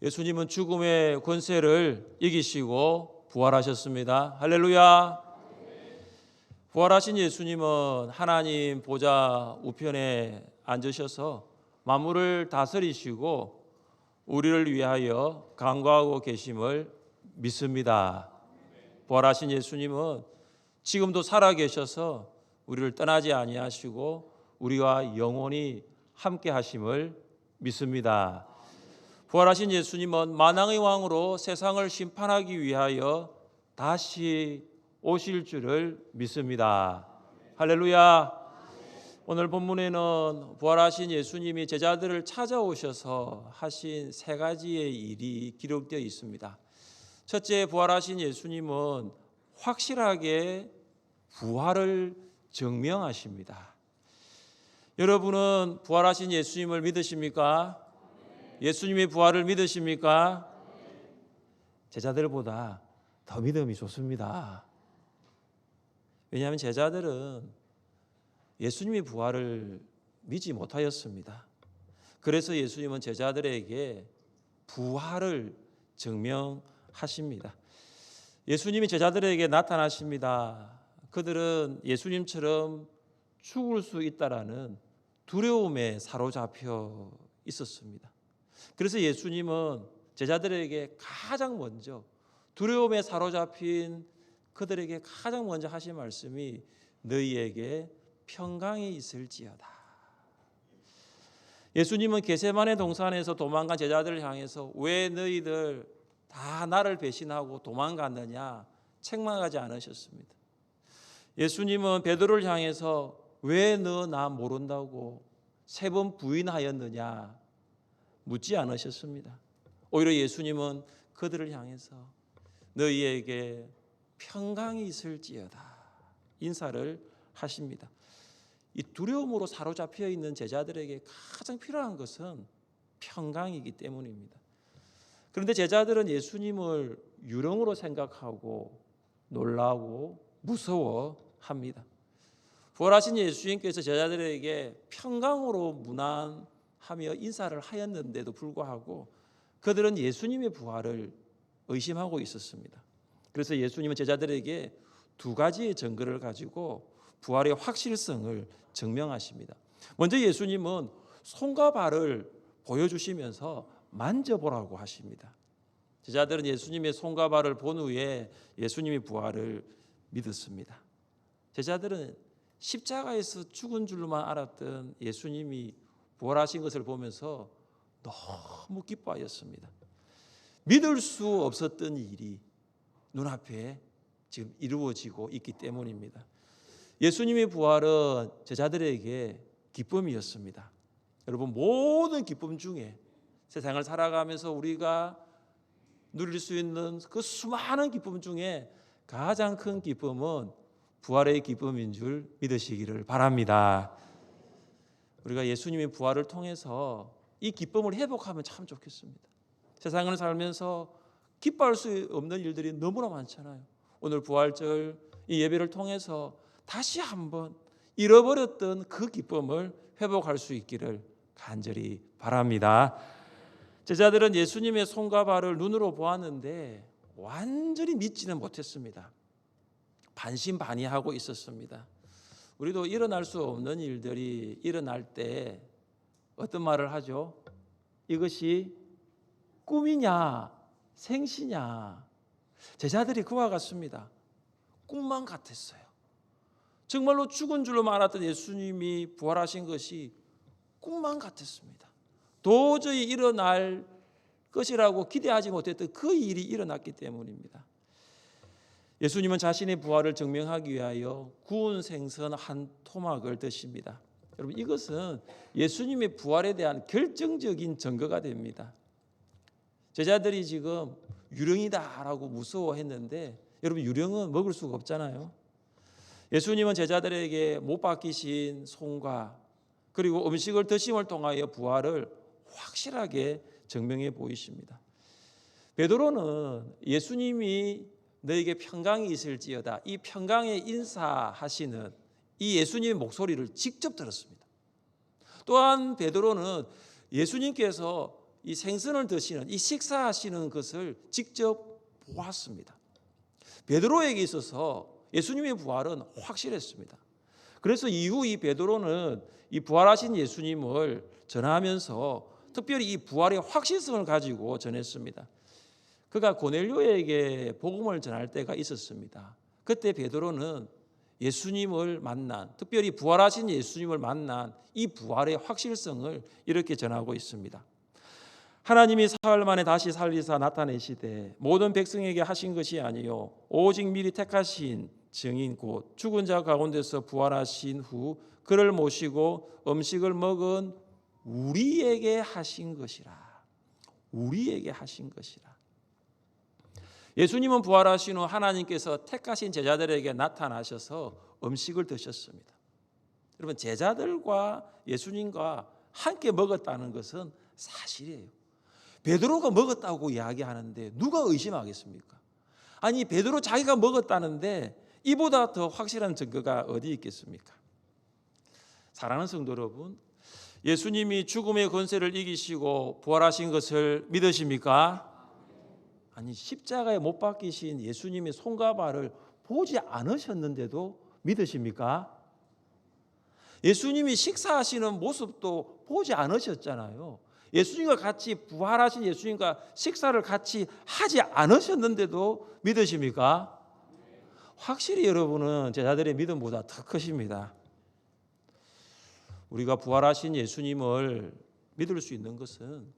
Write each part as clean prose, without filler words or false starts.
예수님은 죽음의 권세를 이기시고 부활하셨습니다. 할렐루야. 부활하신 예수님은 하나님 보좌 우편에 앉으셔서 만물을 다스리시고 우리를 위하여 간구하고 계심을 믿습니다. 부활하신 예수님은 지금도 살아계셔서 우리를 떠나지 아니하시고 우리와 영원히 함께 하심을 믿습니다. 부활하신 예수님은 만왕의 왕으로 세상을 심판하기 위하여 다시 오실 줄을 믿습니다. 할렐루야. 오늘 본문에는 부활하신 예수님이 제자들을 찾아오셔서 하신 세 가지의 일이 기록되어 있습니다. 첫째, 부활하신 예수님은 확실하게 부활을 증명하십니다. 여러분은 부활하신 예수님을 믿으십니까? 예수님의 부활을 믿으십니까? 제자들보다 더 믿음이 좋습니다. 왜냐하면 제자들은 예수님의 부활을 믿지 못하였습니다. 그래서 예수님은 제자들에게 부활을 증명하십니다. 예수님이 제자들에게 나타나십니다. 그들은 예수님처럼 죽을 수 있다라는 두려움에 사로잡혀 있었습니다. 그래서 예수님은 제자들에게 가장 먼저 두려움에 사로잡힌 그들에게 가장 먼저 하신 말씀이 너희에게 평강이 있을지어다. 예수님은 겟세마네 동산에서 도망간 제자들을 향해서 왜 너희들 다 나를 배신하고 도망갔느냐 책망하지 않으셨습니다. 예수님은 베드로를 향해서 왜 너 나 모른다고 3번 부인하였느냐 묻지 않으셨습니다. 오히려 예수님은 그들을 향해서 너희에게 평강이 있을지어다 인사를 하십니다. 이 두려움으로 사로잡혀 있는 제자들에게 가장 필요한 것은 평강이기 때문입니다. 그런데 제자들은 예수님을 유령으로 생각하고 놀라고 무서워합니다. 부활하신 예수님께서 제자들에게 평강으로 문안하며 인사를 하였는데도 불구하고 그들은 예수님의 부활을 의심하고 있었습니다. 그래서 예수님은 제자들에게 2가지의 증거를 가지고 부활의 확실성을 증명하십니다. 먼저 예수님은 손과 발을 보여주시면서 만져보라고 하십니다. 제자들은 예수님의 손과 발을 본 후에 예수님의 부활을 믿었습니다. 제자들은 십자가에서 죽은 줄로만 알았던 예수님이 부활하신 것을 보면서 너무 기뻐하였습니다. 믿을 수 없었던 일이 눈앞에 지금 이루어지고 있기 때문입니다. 예수님의 부활은 제자들에게 기쁨이었습니다. 여러분, 모든 기쁨 중에 세상을 살아가면서 우리가 누릴 수 있는 그 수많은 기쁨 중에 가장 큰 기쁨은 부활의 기쁨인 줄 믿으시기를 바랍니다. 우리가 예수님의 부활을 통해서 이 기쁨을 회복하면 참 좋겠습니다. 세상을 살면서 기뻐할 수 없는 일들이 너무나 많잖아요. 오늘 부활절 이 예배를 통해서 다시 한번 잃어버렸던 그 기쁨을 회복할 수 있기를 간절히 바랍니다. 제자들은 예수님의 손과 발을 눈으로 보았는데 완전히 믿지는 못했습니다. 반신반의하고 있었습니다. 우리도 일어날 수 없는 일들이 일어날 때 어떤 말을 하죠? 이것이 꿈이냐 생시냐. 제자들이 그와 같습니다. 꿈만 같았어요. 정말로 죽은 줄로 알았던 예수님이 부활하신 것이 꿈만 같았습니다. 도저히 일어날 것이라고 기대하지 못했던 그 일이 일어났기 때문입니다. 예수님은 자신의 부활을 증명하기 위하여 구운 생선 한 토막을 드십니다. 여러분, 이것은 예수님의 부활에 대한 결정적인 증거가 됩니다. 제자들이 지금 유령이다라고 무서워했는데 여러분, 유령은 먹을 수가 없잖아요. 예수님은 제자들에게 못 박히신 손과 그리고 음식을 드심을 통하여 부활을 확실하게 증명해 보이십니다. 베드로는 예수님이 너에게 평강이 있을지어다 이 평강에 인사하시는 이 예수님의 목소리를 직접 들었습니다. 또한 베드로는 예수님께서 이 생선을 드시는 이 식사하시는 것을 직접 보았습니다. 베드로에게 있어서 예수님의 부활은 확실했습니다. 그래서 이후 이 베드로는 이 부활하신 예수님을 전하면서 특별히 이 부활의 확실성을 가지고 전했습니다. 그가 고넬료에게 복음을 전할 때가 있었습니다. 그때 베드로는 예수님을 만난, 특별히 부활하신 예수님을 만난 이 부활의 확실성을 이렇게 전하고 있습니다. 하나님이 사흘 만에 다시 살리사 나타내시되 모든 백성에게 하신 것이 아니요 오직 미리 택하신 증인 곧 죽은 자 가운데서 부활하신 후 그를 모시고 음식을 먹은 우리에게 하신 것이라. 우리에게 하신 것이라. 예수님은 부활하신 후 하나님께서 택하신 제자들에게 나타나셔서 음식을 드셨습니다. 여러분, 제자들과 예수님과 함께 먹었다는 것은 사실이에요. 베드로가 먹었다고 이야기하는데 누가 의심하겠습니까? 아니, 베드로 자기가 먹었다는데 이보다 더 확실한 증거가 어디 있겠습니까? 사랑하는 성도 여러분, 예수님이 죽음의 권세를 이기시고 부활하신 것을 믿으십니까? 아니, 십자가에 못 박히신 예수님의 손과 발을 보지 않으셨는데도 믿으십니까? 예수님이 식사하시는 모습도 보지 않으셨잖아요. 예수님과 같이 부활하신 예수님과 식사를 같이 하지 않으셨는데도 믿으십니까? 확실히 여러분은 제자들의 믿음보다 더 크십니다. 우리가 부활하신 예수님을 믿을 수 있는 것은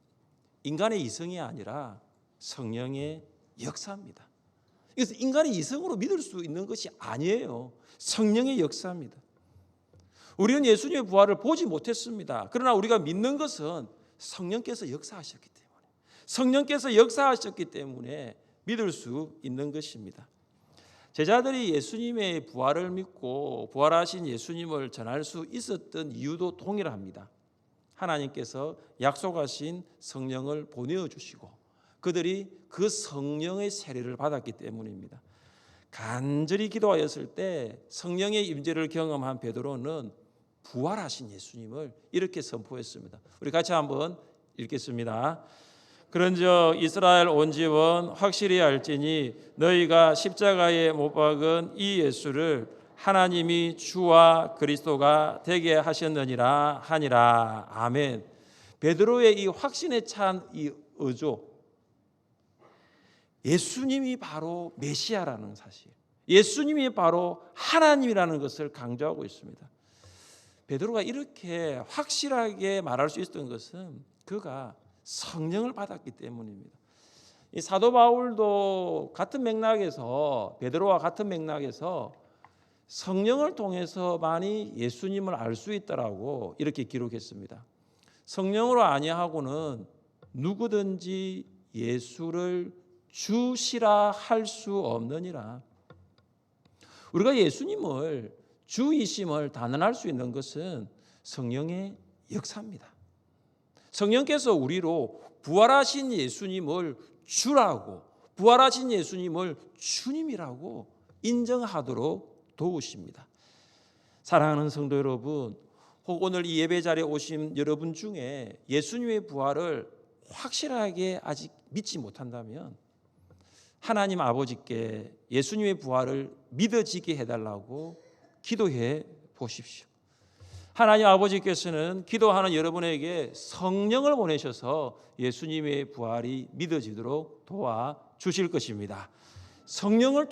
인간의 이성이 아니라 성령의 역사입니다. 그래서 인간의 이성으로 믿을 수 있는 것이 아니에요. 성령의 역사입니다. 우리는 예수님의 부활을 보지 못했습니다. 그러나 우리가 믿는 것은 성령께서 역사하셨기 때문에, 성령께서 역사하셨기 때문에 믿을 수 있는 것입니다. 제자들이 예수님의 부활을 믿고 부활하신 예수님을 전할 수 있었던 이유도 동일합니다. 하나님께서 약속하신 성령을 보내주시고 그들이 그 성령의 세례를 받았기 때문입니다. 간절히 기도하였을 때 성령의 임재를 경험한 베드로는 부활하신 예수님을 이렇게 선포했습니다. 우리 같이 한번 읽겠습니다. 그런즉 이스라엘 온 집은 확실히 알지니 너희가 십자가에 못 박은 이 예수를 하나님이 주와 그리스도가 되게 하셨느니라 하니라. 아멘. 베드로의 이 확신에 찬 이 의조, 예수님이 바로 메시아라는 사실, 예수님이 바로 하나님이라는 것을 강조하고 있습니다. 베드로가 이렇게 확실하게 말할 수 있었던 것은 그가 성령을 받았기 때문입니다. 이 사도 바울도 같은 맥락에서, 베드로와 같은 맥락에서 성령을 통해서만이 예수님을 알 수 있다라고 이렇게 기록했습니다. 성령으로 아니하고는 누구든지 예수를 주시라 할 수 없느니라. 우리가 예수님을 주이심을 단언할 수 있는 것은 성령의 역사입니다. 성령께서 우리로 부활하신 예수님을 주라고, 부활하신 예수님을 주님이라고 인정하도록 도우십니다. 사랑하는 성도 여러분, 혹 오늘 이 예배 자리에 오신 여러분 중에 예수님의 부활을 확실하게 아직 믿지 못한다면 하나님 아버지께 예수님의 부활을 믿어지게 해달라고 기도해 보십시오. 하나님 아버지께서는 기도하는 여러분에게 성령을 보내셔서 예수님의 부활이 믿어지도록 도와주실 것입니다. 성령을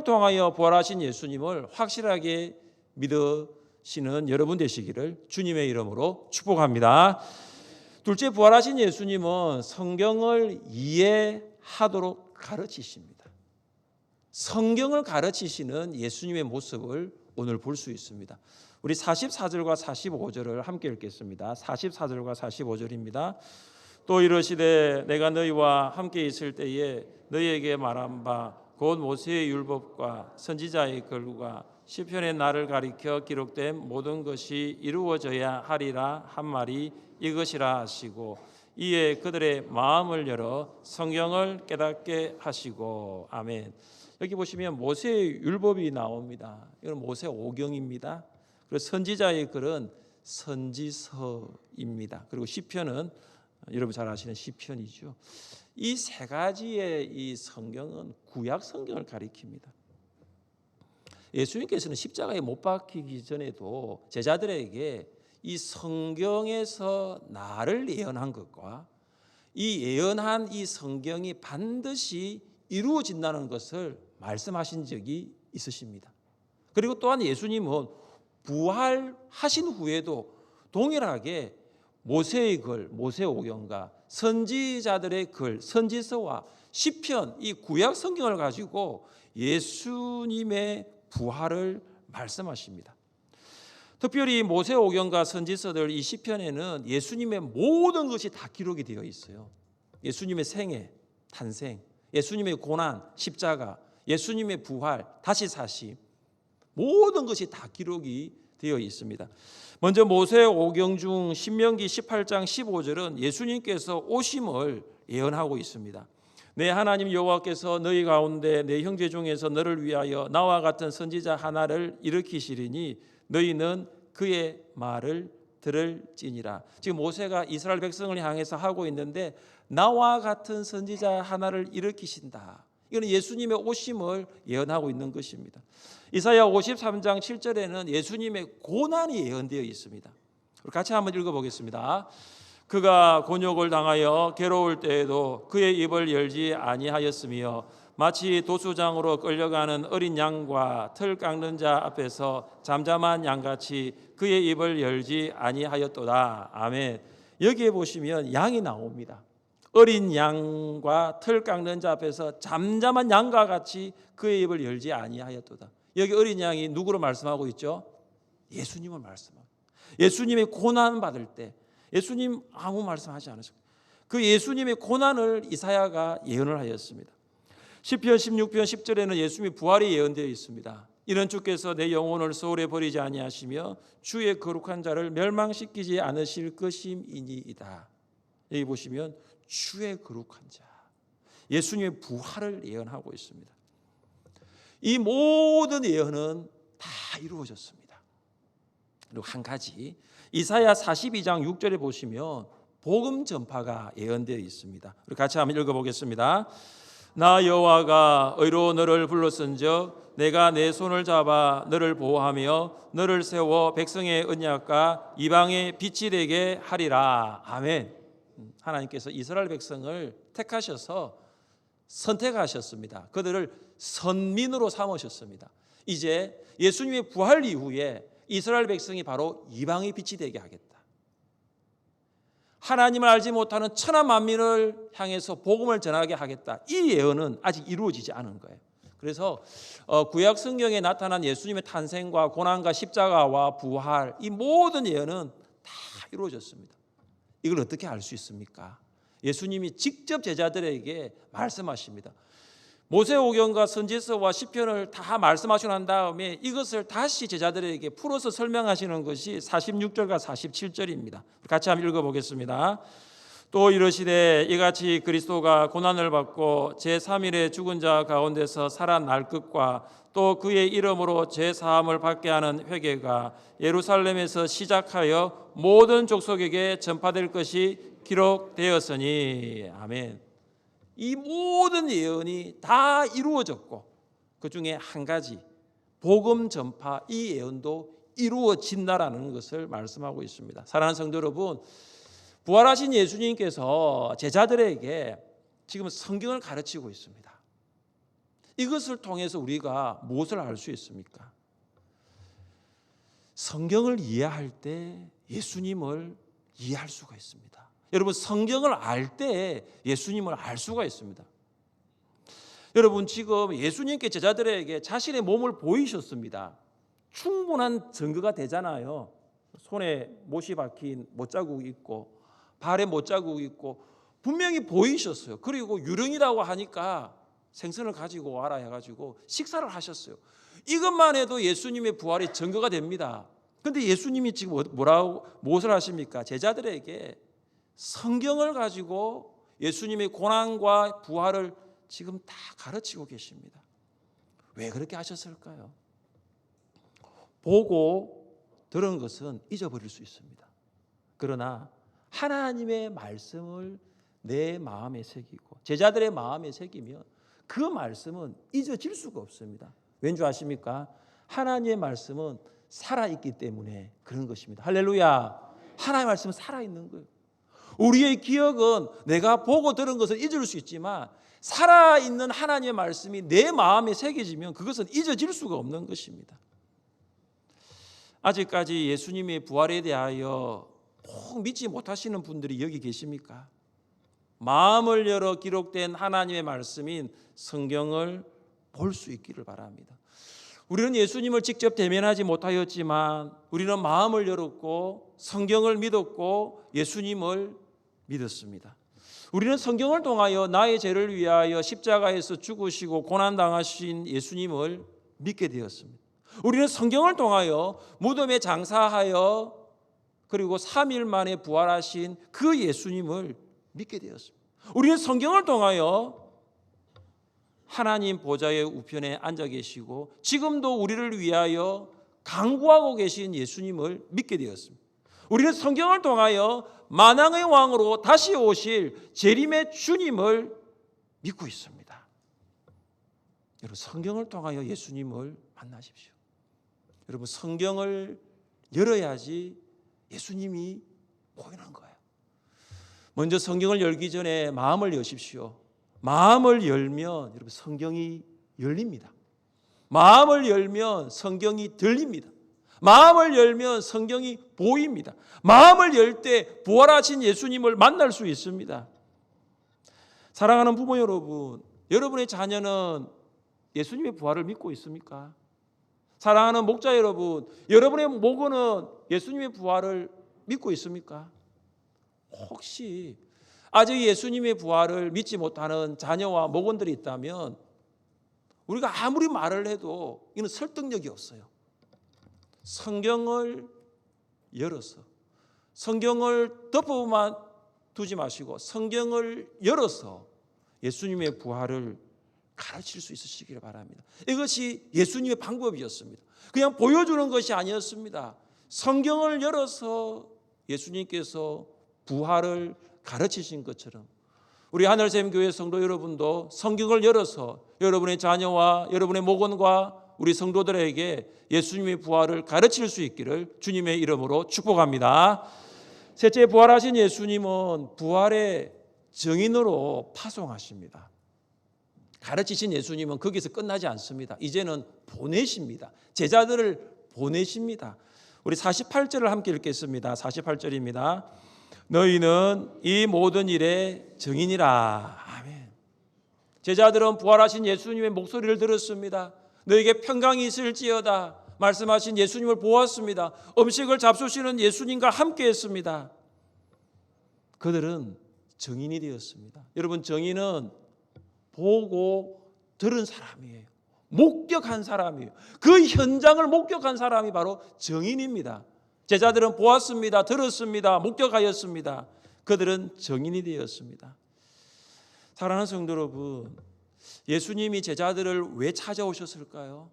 통하여 부활하신 예수님을 확실하게 믿으시는 여러분 되시기를 주님의 이름으로 축복합니다. 둘째, 부활하신 예수님은 성경을 이해하도록 가르치십니다. 성경을 가르치시는 예수님의 모습을 오늘 볼 수 있습니다. 우리 44절과 45절을 함께 읽겠습니다. 44절과 45절입니다. 또 이르시되 내가 너희와 함께 있을 때에 너희에게 말한 바 곧 모세의 율법과 선지자의 글과 시편의 나를 가리켜 기록된 모든 것이 이루어져야 하리라 한 말이 이것이라 하시고 이에 그들의 마음을 열어 성경을 깨닫게 하시고. 아멘. 여기 보시면 모세의 율법이 나옵니다. 이건 모세 오경입니다. 그리고 선지자의 글은 선지서입니다. 그리고 시편은 여러분 잘 아시는 시편이죠. 이 세 가지의 이 성경은 구약 성경을 가리킵니다. 예수님께서는 십자가에 못 박히기 전에도 제자들에게 이 성경에서 나를 예언한 것과 이 예언한 이 성경이 반드시 이루어진다는 것을 말씀하신 적이 있으십니다. 그리고 또한 예수님은 부활하신 후에도 동일하게 모세의 글, 모세오경과 선지자들의 글, 선지서와 시편 이 구약 성경을 가지고 예수님의 부활을 말씀하십니다. 특별히 모세오경과 선지서들 이 시편에는 예수님의 모든 것이 다 기록이 되어 있어요. 예수님의 생애, 탄생, 예수님의 고난, 십자가, 예수님의 부활, 다시 사심, 모든 것이 다 기록이 되어 있습니다. 먼저 모세오경 중 신명기 18장 15절은 예수님께서 오심을 예언하고 있습니다. 내 하나님 여호와께서 너희 가운데 내 형제 중에서 너를 위하여 나와 같은 선지자 하나를 일으키시리니 너희는 그의 말을 들을지니라. 지금 모세가 이스라엘 백성을 향해서 하고 있는데 나와 같은 선지자 하나를 일으키신다. 이건 예수님의 오심을 예언하고 있는 것입니다. 이사야 53장 7절에는 예수님의 고난이 예언되어 있습니다. 같이 한번 읽어보겠습니다. 그가 곤욕을 당하여 괴로울 때에도 그의 입을 열지 아니하였으며 마치 도수장으로 끌려가는 어린 양과 틀 깎는 자 앞에서 잠잠한 양같이 그의 입을 열지 아니하였도다. 아멘. 여기에 보시면 양이 나옵니다. 어린 양과 틀 깎는 자 앞에서 잠잠한 양과 같이 그의 입을 열지 아니하였도다. 여기 어린 양이 누구로 말씀하고 있죠? 예수님을 말씀하고. 예수님의 고난 받을 때 예수님 아무 말씀하지 않으셨고 그 예수님의 고난을 이사야가 예언을 하였습니다. 시편 16편 10절에는 예수님의 부활이 예언되어 있습니다. 이는 주께서 내 영혼을 소홀히 버리지 아니하시며 주의 거룩한 자를 멸망시키지 않으실 것임이니이다. 여기 보시면 주의 거룩한 자, 예수님의 부활을 예언하고 있습니다. 이 모든 예언은 다 이루어졌습니다. 그리고 한 가지 이사야 42장 6절에 보시면 복음 전파가 예언되어 있습니다. 우리 같이 한번 읽어보겠습니다. 나 여호와가 의로 너를 불렀은즉 내가 내 손을 잡아 너를 보호하며 너를 세워 백성의 언약과 이방의 빛이 되게 하리라. 아멘. 하나님께서 이스라엘 백성을 택하셔서 선택하셨습니다. 그들을 선민으로 삼으셨습니다. 이제 예수님의 부활 이후에 이스라엘 백성이 바로 이방의 빛이 되게 하겠다. 하나님을 알지 못하는 천하 만민을 향해서 복음을 전하게 하겠다. 이 예언은 아직 이루어지지 않은 거예요. 그래서 구약 성경에 나타난 예수님의 탄생과 고난과 십자가와 부활 이 모든 예언은 다 이루어졌습니다. 이걸 어떻게 알 수 있습니까? 예수님이 직접 제자들에게 말씀하십니다. 모세오경과 선지서와 시편을 다 말씀하시고 난 다음에 이것을 다시 제자들에게 풀어서 설명하시는 것이 46절과 47절입니다. 같이 한번 읽어보겠습니다. 또 이르시되 이같이 그리스도가 고난을 받고 제3일에 죽은 자 가운데서 살아날 것과 또 그의 이름으로 제사함을 받게 하는 회개가 예루살렘에서 시작하여 모든 족속에게 전파될 것이 기록되었으니. 아멘. 이 모든 예언이 다 이루어졌고 그 중에 한 가지 복음 전파 이 예언도 이루어진다라는 것을 말씀하고 있습니다. 사랑하는 성도 여러분, 부활하신 예수님께서 제자들에게 지금 성경을 가르치고 있습니다. 이것을 통해서 우리가 무엇을 알 수 있습니까? 성경을 이해할 때 예수님을 이해할 수가 있습니다. 여러분, 성경을 알 때 예수님을 알 수가 있습니다. 여러분, 지금 예수님께 제자들에게 자신의 몸을 보이셨습니다. 충분한 증거가 되잖아요. 손에 못이 박힌 못자국이 있고 발에 못자국이 있고 분명히 보이셨어요. 그리고 유령이라고 하니까 생선을 가지고 와라 해가지고 식사를 하셨어요. 이것만 해도 예수님의 부활이 증거가 됩니다. 그런데 예수님이 지금 무엇을 하십니까? 제자들에게 성경을 가지고 예수님의 고난과 부활을 지금 다 가르치고 계십니다. 왜 그렇게 하셨을까요? 보고 들은 것은 잊어버릴 수 있습니다. 그러나 하나님의 말씀을 내 마음에 새기고 제자들의 마음에 새기면 그 말씀은 잊어질 수가 없습니다. 왠지 아십니까? 하나님의 말씀은 살아있기 때문에 그런 것입니다. 할렐루야. 하나님의 말씀은 살아있는 거예요. 우리의 기억은 내가 보고 들은 것을 잊을 수 있지만 살아있는 하나님의 말씀이 내 마음에 새겨지면 그것은 잊어질 수가 없는 것입니다. 아직까지 예수님의 부활에 대하여 꼭 믿지 못하시는 분들이 여기 계십니까? 마음을 열어 기록된 하나님의 말씀인 성경을 볼 수 있기를 바랍니다. 우리는 예수님을 직접 대면하지 못하였지만 우리는 마음을 열었고 성경을 믿었고 예수님을 믿었습니다. 우리는 성경을 통하여 나의 죄를 위하여 십자가에서 죽으시고 고난당하신 예수님을 믿게 되었습니다. 우리는 성경을 통하여 무덤에 장사하여 그리고 3일 만에 부활하신 그 예수님을 믿게 되었습니다. 우리는 성경을 통하여 하나님 보좌의 우편에 앉아 계시고 지금도 우리를 위하여 강구하고 계신 예수님을 믿게 되었습니다. 우리는 성경을 통하여 만왕의 왕으로 다시 오실 재림의 주님을 믿고 있습니다. 여러분, 성경을 통하여 예수님을 만나십시오. 여러분, 성경을 열어야지 예수님이 보이는 거예요. 먼저 성경을 열기 전에 마음을 여십시오. 마음을 열면 여러분 성경이 열립니다. 마음을 열면 성경이 들립니다. 마음을 열면 성경이 보입니다. 마음을 열 때 부활하신 예수님을 만날 수 있습니다. 사랑하는 부모 여러분, 여러분의 자녀는 예수님의 부활을 믿고 있습니까? 사랑하는 목자 여러분, 여러분의 목원은 예수님의 부활을 믿고 있습니까? 혹시 아직 예수님의 부활을 믿지 못하는 자녀와 목원들이 있다면 우리가 아무리 말을 해도 이는 설득력이 없어요. 성경을 열어서 성경을 덮어만 두지 마시고 성경을 열어서 예수님의 부활을 가르칠 수 있으시기를 바랍니다. 이것이 예수님의 방법이었습니다. 그냥 보여주는 것이 아니었습니다. 성경을 열어서 예수님께서 부활을 가르치신 것처럼 우리 하늘샘교회 성도 여러분도 성경을 열어서 여러분의 자녀와 여러분의 목원과 우리 성도들에게 예수님의 부활을 가르칠 수 있기를 주님의 이름으로 축복합니다. 셋째, 부활하신 예수님은 부활의 증인으로 파송하십니다. 가르치신 예수님은 거기서 끝나지 않습니다. 이제는 보내십니다. 제자들을 보내십니다. 우리 48절을 함께 읽겠습니다. 48절입니다. 너희는 이 모든 일의 증인이라. 아멘. 제자들은 부활하신 예수님의 목소리를 들었습니다. 너에게 평강이 있을지어다 말씀하신 예수님을 보았습니다. 음식을 잡수시는 예수님과 함께 했습니다. 그들은 증인이 되었습니다. 여러분, 증인은 보고 들은 사람이에요. 목격한 사람이에요. 그 현장을 목격한 사람이 바로 증인입니다. 제자들은 보았습니다. 들었습니다. 목격하였습니다. 그들은 증인이 되었습니다. 사랑하는 성도 여러분, 예수님이 제자들을 왜 찾아오셨을까요?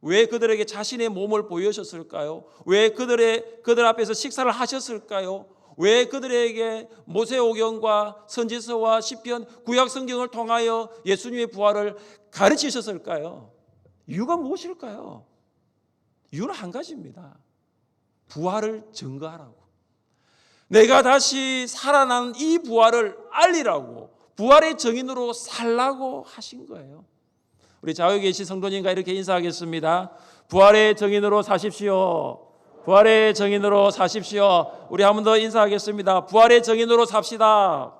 왜 그들에게 자신의 몸을 보여주셨을까요? 왜 그들 앞에서 식사를 하셨을까요? 왜 그들에게 모세오경과 선지서와 시편, 구약 성경을 통하여 예수님의 부활을 가르치셨을까요? 이유가 무엇일까요? 이유는 한 가지입니다. 부활을 증거하라고. 내가 다시 살아난 이 부활을 알리라고, 부활의 증인으로 살라고 하신 거예요. 우리 좌우에 계신 성도님과 이렇게 인사하겠습니다. 부활의 증인으로 사십시오. 부활의 증인으로 사십시오. 우리 한 번 더 인사하겠습니다. 부활의 증인으로 삽시다.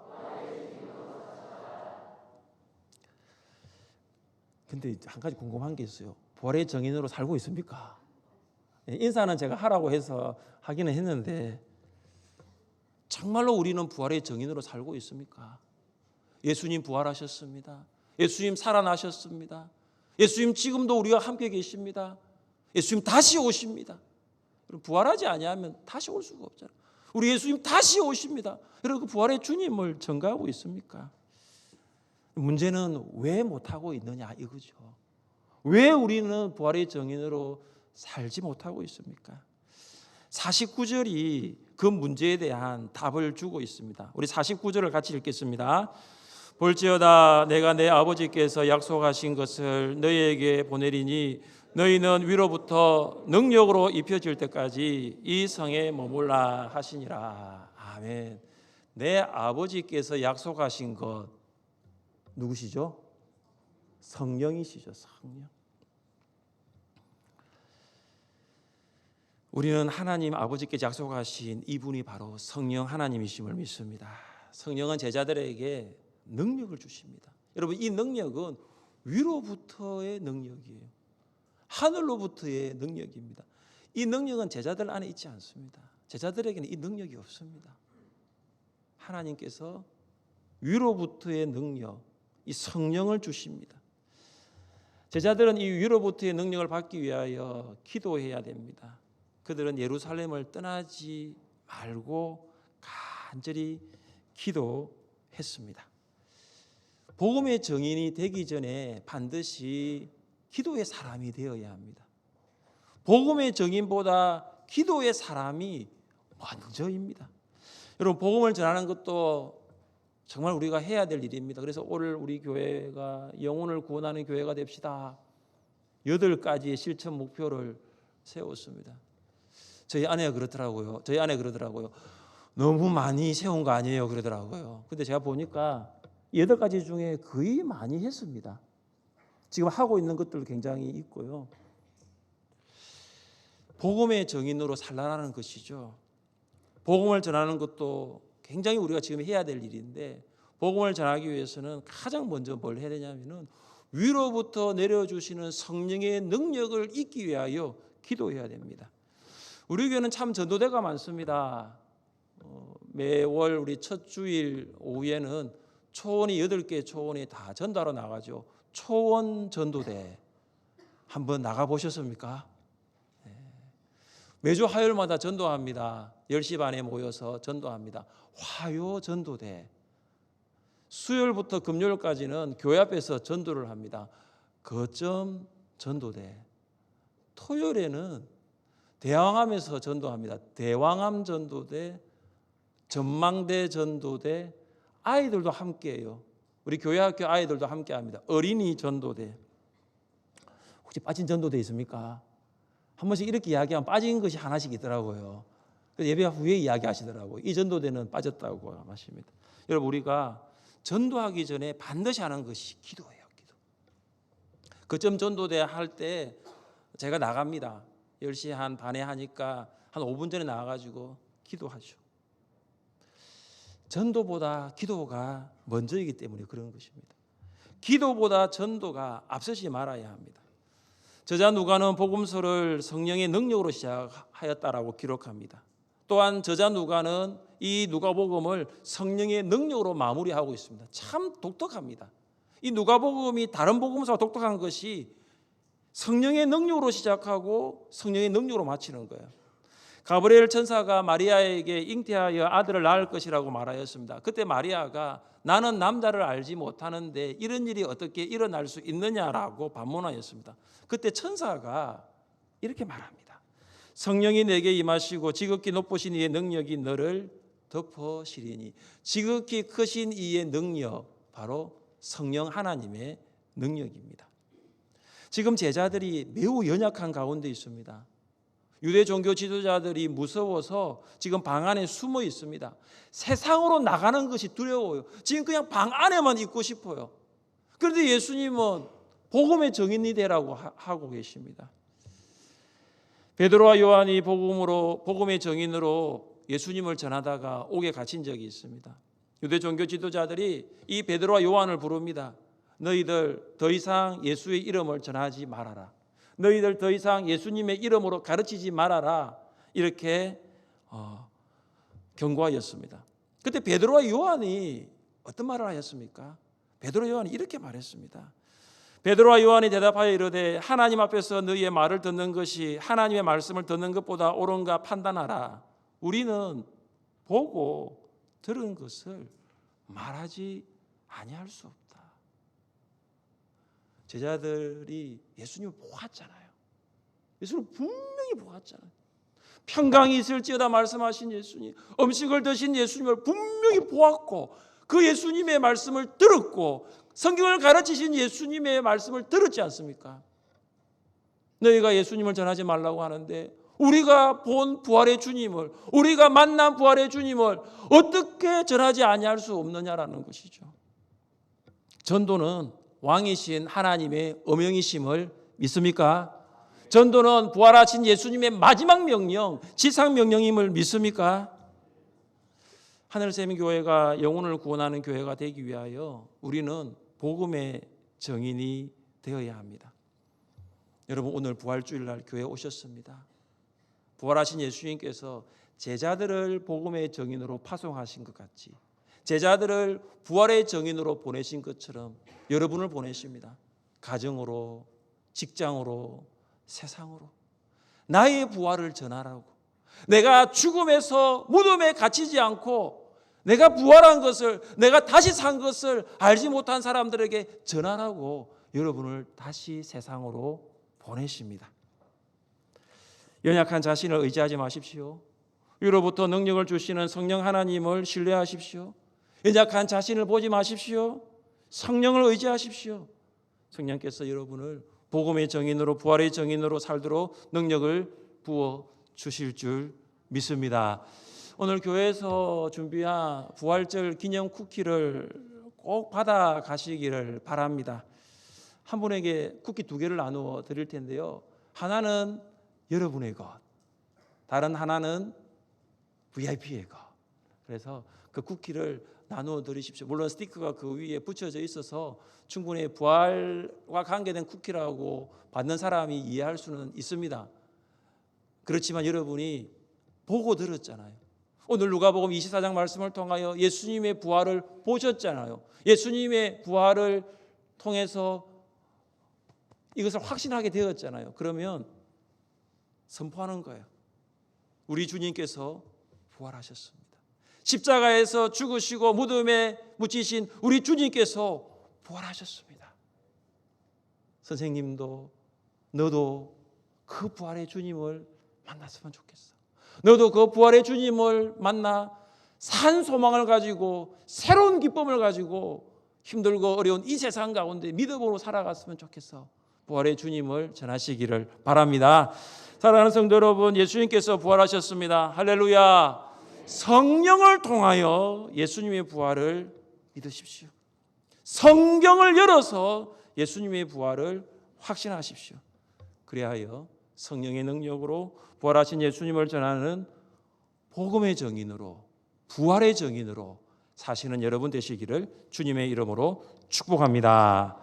근데 한 가지 궁금한 게 있어요. 부활의 증인으로 살고 있습니까? 인사는 제가 하라고 해서 하기는 했는데 정말로 우리는 부활의 증인으로 살고 있습니까? 예수님 부활하셨습니다. 예수님 살아나셨습니다. 예수님 지금도 우리와 함께 계십니다. 예수님 다시 오십니다. 부활하지 아니하면 다시 올 수가 없잖아요. 우리 예수님 다시 오십니다. 여러분, 그 부활의 주님을 전가하고 있습니까? 문제는 왜 못하고 있느냐 이거죠. 왜 우리는 부활의 증인으로 살지 못하고 있습니까? 49절이 그 문제에 대한 답을 주고 있습니다. 우리 49절을 같이 읽겠습니다. 볼지어다 내가 내 아버지께서 약속하신 것을 너희에게 보내리니 너희는 위로부터 능력으로 입혀질 때까지 이 성에 머물라 하시니라. 아멘. 내 아버지께서 약속하신 것 누구시죠? 성령이시죠. 성령. 우리는 하나님 아버지께서 약속하신 이분이 바로 성령 하나님이심을 믿습니다. 성령은 제자들에게 능력을 주십니다. 여러분, 이 능력은 위로부터의 능력이에요. 하늘로부터의 능력입니다. 이 능력은 제자들 안에 있지 않습니다. 제자들에게는 이 능력이 없습니다. 하나님께서 위로부터의 능력, 이 성령을 주십니다. 제자들은 이 위로부터의 능력을 받기 위하여 기도해야 됩니다. 그들은 예루살렘을 떠나지 말고 간절히 기도했습니다. 복음의 증인이 되기 전에 반드시 기도의 사람이 되어야 합니다. 복음의 증인보다 기도의 사람이 먼저입니다. 여러분, 복음을 전하는 것도 정말 우리가 해야 될 일입니다. 그래서 오늘 우리 교회가 영혼을 구원하는 교회가 됩시다. 8가지의 실천 목표를 세웠습니다. 저희 아내가 그러더라고요. 너무 많이 세운 거 아니에요? 그러더라고요. 근데 제가 보니까 8가지 중에 거의 많이 했습니다. 지금 하고 있는 것들도 굉장히 있고요. 복음의 증인으로 살아나는 것이죠. 복음을 전하는 것도 굉장히 우리가 지금 해야 될 일인데, 복음을 전하기 위해서는 가장 먼저 뭘 해야 되냐면은 위로부터 내려주시는 성령의 능력을 잊기 위하여 기도해야 됩니다. 우리 교회는 참 전도대가 많습니다. 매월 우리 첫 주일 오후에는 초원이 8개 초원이 다 전도하러 나가죠. 초원 전도대 한번 나가보셨습니까? 매주 화요일마다 전도합니다. 10시 반에 모여서 전도합니다. 화요 전도대. 수요일부터 금요일까지는 교회 앞에서 전도를 합니다. 거점 전도대. 토요일에는 대왕암에서 전도합니다. 대왕암 전도대, 전망대 전도대, 아이들도 함께해요. 우리 교회 학교 아이들도 함께합니다. 어린이 전도대. 혹시 빠진 전도대 있습니까? 한 번씩 이렇게 이야기하면 빠진 것이 하나씩 있더라고요. 그래서 예배 후에 이야기하시더라고요. 이 전도대는 빠졌다고 하십니다. 여러분, 우리가 전도하기 전에 반드시 하는 것이 기도예요. 기도. 거점 전도대 할 때 제가 나갑니다. 10시 한 반에 하니까 한 5분 전에 나와가지고 기도하죠. 전도보다 기도가 먼저이기 때문에 그런 것입니다. 기도보다 전도가 앞서지 말아야 합니다. 저자 누가는 복음서를 성령의 능력으로 시작하였다라고 기록합니다. 또한 저자 누가는 이 누가복음을 성령의 능력으로 마무리하고 있습니다. 참 독특합니다. 이 누가복음이 다른 복음서와 독특한 것이 성령의 능력으로 시작하고 성령의 능력으로 마치는 거예요. 가브리엘 천사가 마리아에게 잉태하여 아들을 낳을 것이라고 말하였습니다. 그때 마리아가 나는 남자를 알지 못하는데 이런 일이 어떻게 일어날 수 있느냐라고 반문하였습니다. 그때 천사가 이렇게 말합니다. 성령이 내게 임하시고 지극히 높으신 이의 능력이 너를 덮으시리니. 지극히 크신 이의 능력, 바로 성령 하나님의 능력입니다. 지금 제자들이 매우 연약한 가운데 있습니다. 유대 종교 지도자들이 무서워서 지금 방 안에 숨어 있습니다. 세상으로 나가는 것이 두려워요. 지금 그냥 방 안에만 있고 싶어요. 그런데 예수님은 복음의 증인이 되라고 하고 계십니다. 베드로와 요한이 복음의 증인으로 예수님을 전하다가 옥에 갇힌 적이 있습니다. 유대 종교 지도자들이 이 베드로와 요한을 부릅니다. 너희들 더 이상 예수의 이름을 전하지 말아라. 너희들 더 이상 예수님의 이름으로 가르치지 말아라. 이렇게 경고하였습니다. 그때 베드로와 요한이 어떤 말을 하였습니까? 베드로와 요한이 이렇게 말했습니다. 베드로와 요한이 대답하여 이르되 하나님 앞에서 너희의 말을 듣는 것이 하나님의 말씀을 듣는 것보다 옳은가 판단하라. 우리는 보고 들은 것을 말하지 아니할 수 없다. 제자들이 예수님을 보았잖아요. 예수님을 분명히 보았잖아요. 평강이 있을지어다 말씀하신 예수님, 음식을 드신 예수님을 분명히 보았고 그 예수님의 말씀을 들었고 성경을 가르치신 예수님의 말씀을 들었지 않습니까? 너희가 예수님을 전하지 말라고 하는데 우리가 본 부활의 주님을, 우리가 만난 부활의 주님을 어떻게 전하지 아니할 수 없느냐라는 것이죠. 전도는 왕이신 하나님의 엄명이심을 믿습니까? 전도는 부활하신 예수님의 마지막 명령, 지상 명령임을 믿습니까? 하늘샘교회가 영혼을 구원하는 교회가 되기 위하여 우리는 복음의 정인이 되어야 합니다. 여러분, 오늘 부활주일날 교회에 오셨습니다. 부활하신 예수님께서 제자들을 복음의 정인으로 파송하신 것 같이 제자들을 부활의 정인으로 보내신 것처럼 여러분을 보내십니다. 가정으로, 직장으로, 세상으로 나의 부활을 전하라고, 내가 죽음에서 무덤에 갇히지 않고 내가 부활한 것을, 내가 다시 산 것을 알지 못한 사람들에게 전하라고 여러분을 다시 세상으로 보내십니다. 연약한 자신을 의지하지 마십시오. 위로부터 능력을 주시는 성령 하나님을 신뢰하십시오. 연약한 자신을 보지 마십시오. 성령을 의지하십시오. 성령께서 여러분을 복음의 정인으로, 부활의 정인으로 살도록 능력을 부어 주실 줄 믿습니다. 오늘 교회에서 준비한 부활절 기념 쿠키를 꼭 받아 가시기를 바랍니다. 한 분에게 쿠키 2개를 나누어 드릴 텐데요. 하나는 여러분의 것, 다른 하나는 VIP의 것. 그래서 그 쿠키를 나누어 드리십시오. 물론 스티커가 그 위에 붙여져 있어서 충분히 부활과 관계된 쿠키라고 받는 사람이 이해할 수는 있습니다. 그렇지만 여러분이 보고 들었잖아요. 오늘 누가복음 24장 말씀을 통하여 예수님의 부활을 보셨잖아요. 예수님의 부활을 통해서 이것을 확신하게 되었잖아요. 그러면 선포하는 거예요. 우리 주님께서 부활하셨습니다. 십자가에서 죽으시고 무덤에 묻히신 우리 주님께서 부활하셨습니다. 선생님도 너도 그 부활의 주님을 만났으면 좋겠어. 너도 그 부활의 주님을 만나 산 소망을 가지고 새로운 기쁨을 가지고 힘들고 어려운 이 세상 가운데 믿음으로 살아갔으면 좋겠어. 부활의 주님을 전하시기를 바랍니다. 사랑하는 성도 여러분, 예수님께서 부활하셨습니다. 할렐루야. 성령을 통하여 예수님의 부활을 믿으십시오. 성경을 열어서 예수님의 부활을 확신하십시오. 그리하여 성령의 능력으로 부활하신 예수님을 전하는 복음의 정인으로, 부활의 정인으로 사시는 여러분 되시기를 주님의 이름으로 축복합니다.